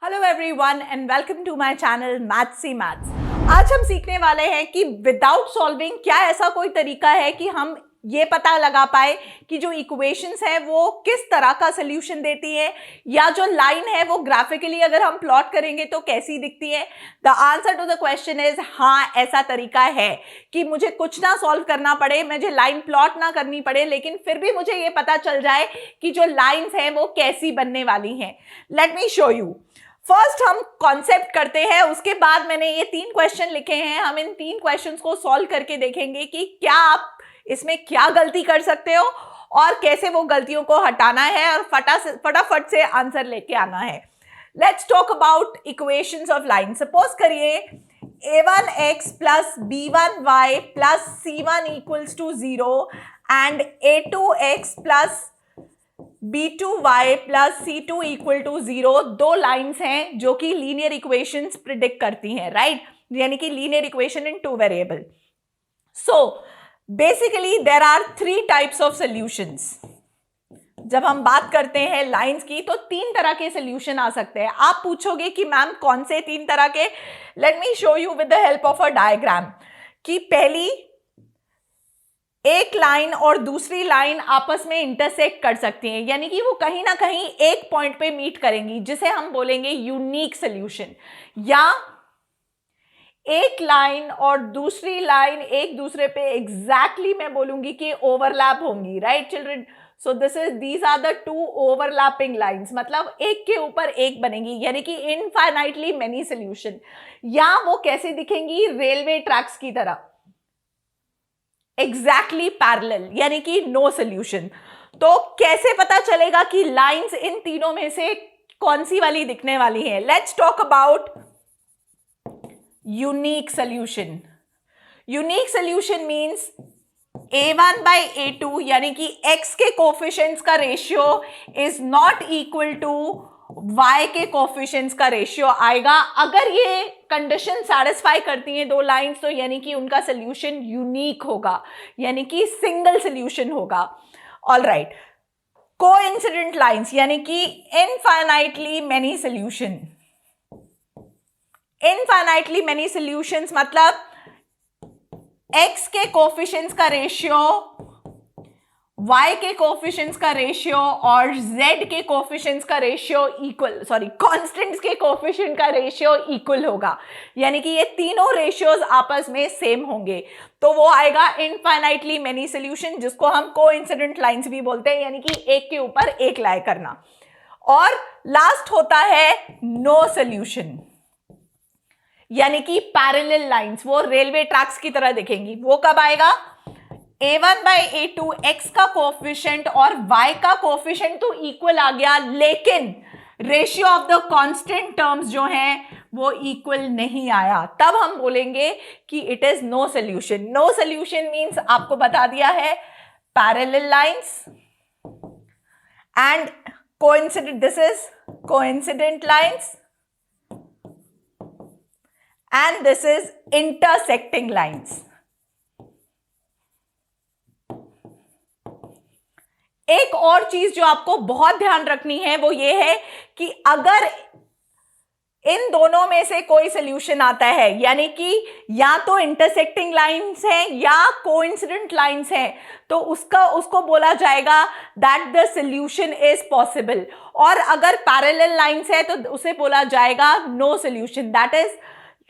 Hello everyone and welcome to my channel mathsy maths. आज हम सीखने वाले हैं कि विदाउट सॉल्विंग क्या ऐसा कोई तरीका है कि हम ये पता लगा पाए कि जो इक्वेशंस है वो किस तरह का सोल्यूशन देती है, या जो लाइन है वो ग्राफिकली अगर हम प्लॉट करेंगे तो कैसी दिखती है। The answer to the question is हाँ, ऐसा तरीका है कि मुझे कुछ ना सॉल्व करना पड़े, मुझे लाइन प्लॉट ना करनी पड़े, लेकिन फिर भी मुझे ये पता चल जाए कि जो लाइन्स हैं वो कैसी बनने वाली हैं। Let me show you. First हम कॉन्सेप्ट करते हैं, उसके बाद मैंने ये 3 क्वेश्चन लिखे हैं। हम इन 3 क्वेश्चंस को सॉल्व करके देखेंगे कि क्या आप इसमें क्या गलती कर सकते हो और कैसे वो गलतियों को हटाना है और फटाफट से आंसर लेके आना है। Let's talk about equations of line. Suppose करिए a1x plus b1y plus c1 equals to 0 and a2x plus b2y plus c2 equal to 0 दो लाइन्स हैं जो कि लीनियर इक्वेशंस प्रिडिक्ट करती हैं, राइट? यानी कि linear equation in 2 variable. So basically there are 3 types of solutions. जब हम बात करते हैं लाइंस की तो 3 तरह के सॉल्यूशन आ सकते हैं। आप पूछोगे कि मैम कौन से 3 तरह के? Let me show you with the help of a diagram कि पहली एक लाइन और दूसरी लाइन आपस में इंटरसेक्ट कर सकती हैं, यानी कि वो कहीं ना कहीं एक पॉइंट पे मीट करेंगी, जिसे हम बोलेंगे यूनिक सॉल्यूशन। या एक लाइन और दूसरी लाइन एक दूसरे पे एग्जैक्टली मैं बोलूंगी कि ओवरलैप होंगी, right children? So these are the 2 overlapping lines, मतलब एक के ऊपर एक बनेंगी, यानी कि इनफाइनाइटली मेनी सॉल्यूशन। या वो कैसे दिखेंगी? रेलवे ट्रैक्स की तरह, एग्जैक्टली पैरेलल, यानी कि नो सॉल्यूशन। तो कैसे पता चलेगा कि लाइंस इन तीनों में से कौन सी वाली दिखने वाली है? Let's talk about unique solution. Unique solution means a1 by a2, यानी कि x के कोफिशिएंट्स का ratio is not equal to y के कोफिशिएंट्स का रेशियो आएगा। अगर ये कंडीशन सैटिस्फाई करती हैं दो लाइंस, तो यानी कि उनका सोल्यूशन यूनिक होगा, यानी कि सिंगल सोल्यूशन होगा। ऑलराइट, कोइंसिडेंट लाइंस यानी कि infinitely many solution. Infinitely many solutions मतलब x के कोफिशिएंट्स का रेशियो, y के कोफिशिएंट्स का रेशियो और z के कोफिशिएंट्स का रेशियो इक्वल, कांस्टेंट्स के कोफिशिएंट का रेशियो इक्वल होगा, यानी कि ये तीनों रेशियोज आपस में सेम होंगे। तो वो आएगा इनफाइनाइटली मेनी सॉल्यूशन, जिसको हम कोइंसिडेंट लाइंस भी बोलते हैं, यानी कि एक के ऊपर एक लाए करना। और लास्ट होता है नो सॉल्यूशन, यानी कि पैरेलल लाइंस, वो रेलवे ट्रैक्स की तरह दिखेंगी। वो कब आएगा? a1 by a2, x का कोफिशिएंट और y का कोफिशिएंट तो इक्वल आ गया, लेकिन ratio of the constant terms जो हैं वो इक्वल नहीं आया। तब हम बोलेंगे कि it is no solution. No solution means आपको बता दिया है parallel lines and coincident, this is coincident lines and this is intersecting lines. एक और चीज जो आपको बहुत ध्यान रखनी है वो ये है कि अगर इन दोनों में से कोई सॉल्यूशन आता है, यानी कि या तो इंटरसेक्टिंग लाइंस हैं या कोइंसिडेंट लाइंस हैं, तो उसको बोला जाएगा that the solution is possible. और अगर पैरेलल लाइंस है तो उसे बोला जाएगा no solution. That is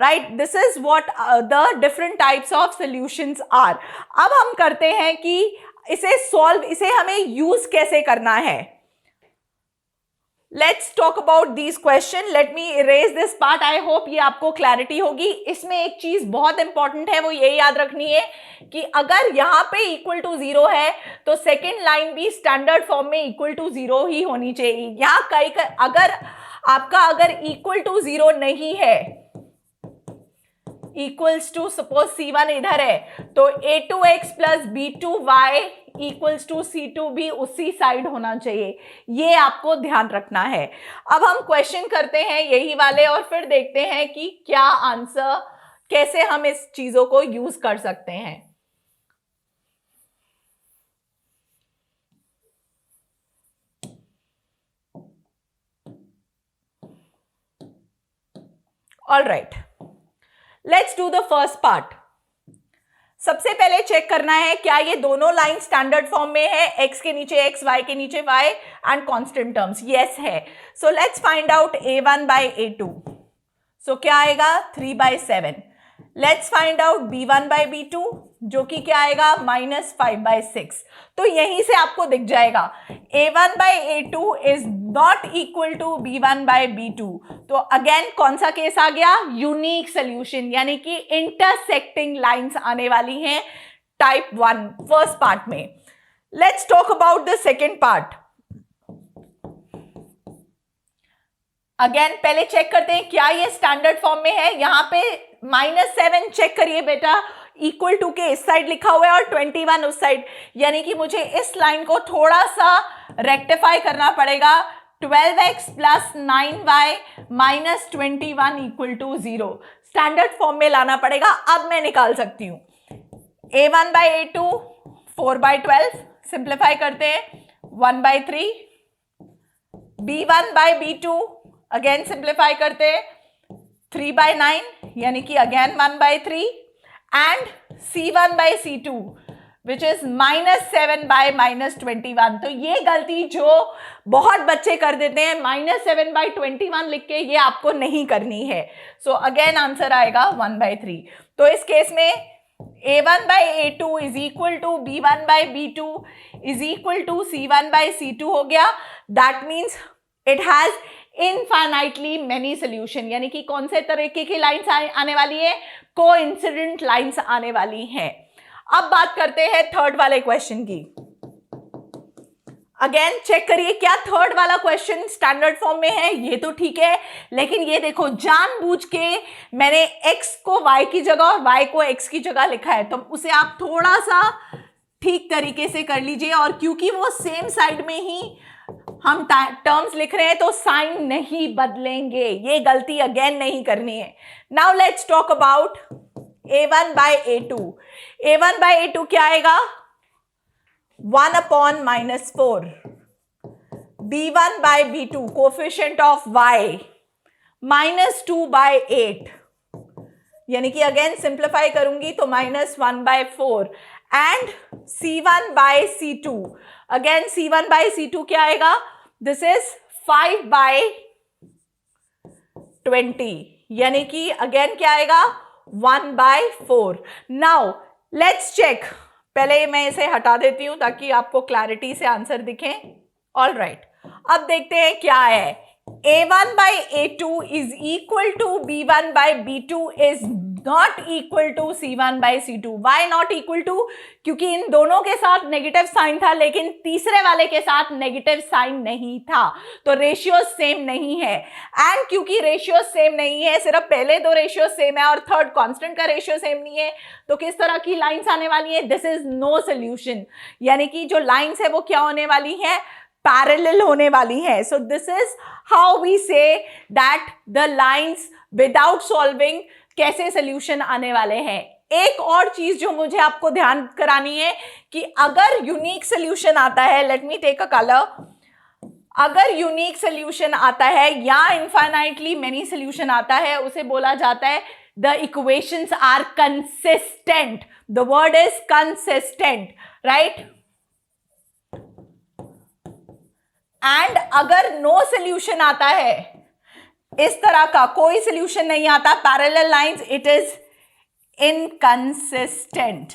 right, this is what the different types of solutions are. अब हम करते हैं कि इसे हमें यूज कैसे करना है। Let's talk about these question. Let me erase this part. I hope ये आपको क्लैरिटी होगी। इसमें एक चीज बहुत इंपॉर्टेंट है, वो ये याद रखनी है कि अगर यहाँ पे इक्वल टू 0 है तो सेकेंड लाइन भी स्टैंडर्ड फॉर्म में इक्वल टू 0 ही होनी चाहिए। यहाँ अगर इक्वल टू 0 नहीं है, इक्वल्स टू सपोज c1 इधर है, तो a2x plus b2y equals to c2 भी उसी साइड होना चाहिए। ये आपको ध्यान रखना है। अब हम क्वेश्चन करते हैं यही वाले और फिर देखते हैं कि क्या आंसर, कैसे हम इस चीजों को यूज कर सकते हैं। All right, let's do the first part. सबसे पहले चेक करना है क्या ये दोनों लाइन स्टैंडर्ड फॉर्म में है, x के नीचे x, y के नीचे y and constant terms. Yes है। So let's find out a1 by a2। So क्या आएगा 3/7। Let's find out b1 by b2 जो कि क्या आएगा -5/6। तो यहीं से आपको दिख जाएगा a1 by a2 is not equal to b1 by b2। तो अगेन कौन सा केस आ गया, यूनिक सोल्यूशन, यानी कि इंटरसेक्टिंग लाइंस आने वाली हैं टाइप 1 फर्स्ट पार्ट में। Let's talk about the second part. Again पहले चेक करते हैं क्या ये स्टैंडर्ड फॉर्म में है। यहां पे -7 चेक करिए बेटा, इक्वल टू के इस साइड लिखा हुआ है और 21 उस साइड, यानी कि मुझे इस लाइन को थोड़ा सा रेक्टिफाई करना पड़ेगा। 12x plus 9y minus 21 equal to 0 standard form में लाना पड़ेगा। अब मैं निकाल सकती हूं a1 बाय a2 4/12, सिंप्लीफाई करते हैं 1/3, b1 by b2 again simplify करते हैं 3/9 यानी कि again 1/3 and c1 by c2 which is -7 by -21। तो ये गलती जो बहुत बच्चे कर देते हैं -7 बाय 21 लिख के, ये आपको नहीं करनी है। सो अगेन आंसर आएगा 1/3। तो इस केस में a1 by a2 is equal to b1 by b2 is equal to c1 by c2 हो गया। That means it has infinitely many solution, यानी कि कौन से तरीके की लाइंस आने वाली है, कोइंसिडेंट लाइंस आने वाली हैं। अब बात करते हैं थर्ड वाले क्वेश्चन की। अगेन चेक करिए क्या थर्ड वाला क्वेश्चन स्टैंडर्ड फॉर्म में है। ये तो ठीक है, लेकिन ये देखो जानबूझ के मैंने x को y की जगह और y को x की जगह लिखा है, तो उसे आप थोड़ा सा ठीक तरीके से कर लीजिए। और क्योंकि वो सेम साइड में ही हम टर्म्स लिख रहे हैं तो साइन नहीं बदलेंगे, ये गलती अगेन नहीं करनी है। Now let's talk about a1 by a2। a1 by a2 क्या आएगा 1/-4, b1 by b2 coefficient of y -2/8, यानी कि अगेन सिंप्लीफाई करूंगी तो -1/4 and c1 by c2 again c1 by c2 क्या आएगा, दिस इज 5/20, यानी कि अगेन क्या आएगा 1/4। नाउ लेट्स चेक, पहले मैं इसे हटा देती हूं ताकि आपको क्लैरिटी से आंसर दिखे। ऑल राइट, अब देखते हैं क्या है। a1 by a2 is equal to b1 by b2 is not equal to c1 by c2। Why not equal to, क्योंकि इन दोनों के साथ नेगेटिव साइन था लेकिन तीसरे वाले के साथ नेगेटिव साइन नहीं था, तो रेशियो सेम नहीं है। एंड क्योंकि रेशियो सेम नहीं है, सिर्फ पहले दो रेशियो सेम है और थर्ड कांस्टेंट का रेशियो सेम नहीं है, तो किस तरह की लाइंस आने वाली है, दिस इज नो सोल्यूशन, यानी कि जो लाइंस है वो क्या होने वाली है, पैरेलल होने वाली है। So this is how we say that the lines without solving कैसे सोल्यूशन आने वाले हैं। एक और चीज जो मुझे आपको ध्यान करानी है कि अगर यूनिक सोल्यूशन आता है, let me take a colour, अगर यूनिक सोल्यूशन आता है या इनफाइनाइटली मेनी सोल्यूशन आता है, उसे बोला जाता है the equations are consistent. The word is consistent, right. And अगर नो सोल्यूशन आता है, इस तरह का कोई सोल्यूशन नहीं आता, parallel lines, it is inconsistent.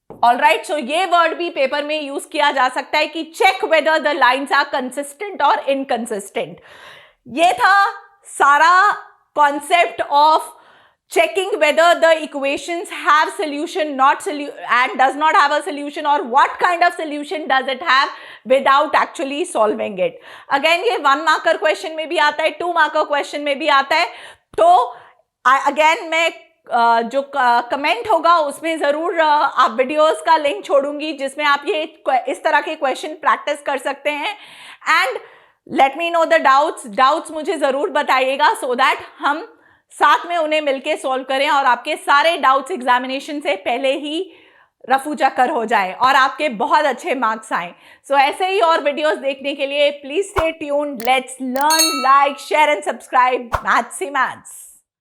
All right, so ये वर्ड भी पेपर में यूज किया जा सकता है कि check whether the lines are consistent और इनकंसिस्टेंट। ये था सारा concept of checking whether the equations have solution and does not have a solution, or what kind of solution does it have without actually solving it. Again ये 1 marker question में भी आता है, 2 marker question में भी आता है। तो अगेन मैं जो कमेंट होगा उसमें जरूर आप वीडियोस का लिंक छोड़ूंगी जिसमें आप ये इस तरह के क्वेश्चन प्रैक्टिस कर सकते हैं। And let me know the doubts मुझे जरूर बताइएगा, सो दैट हम साथ में उन्हें मिलके सॉल्व करें और आपके सारे डाउट्स एग्जामिनेशन से पहले ही रफू चक्कर हो जाए और आपके बहुत अच्छे मार्क्स आए। सो ऐसे ही और वीडियोस देखने के लिए please stay tuned. Let's learn, like, share and subscribe maths he maths.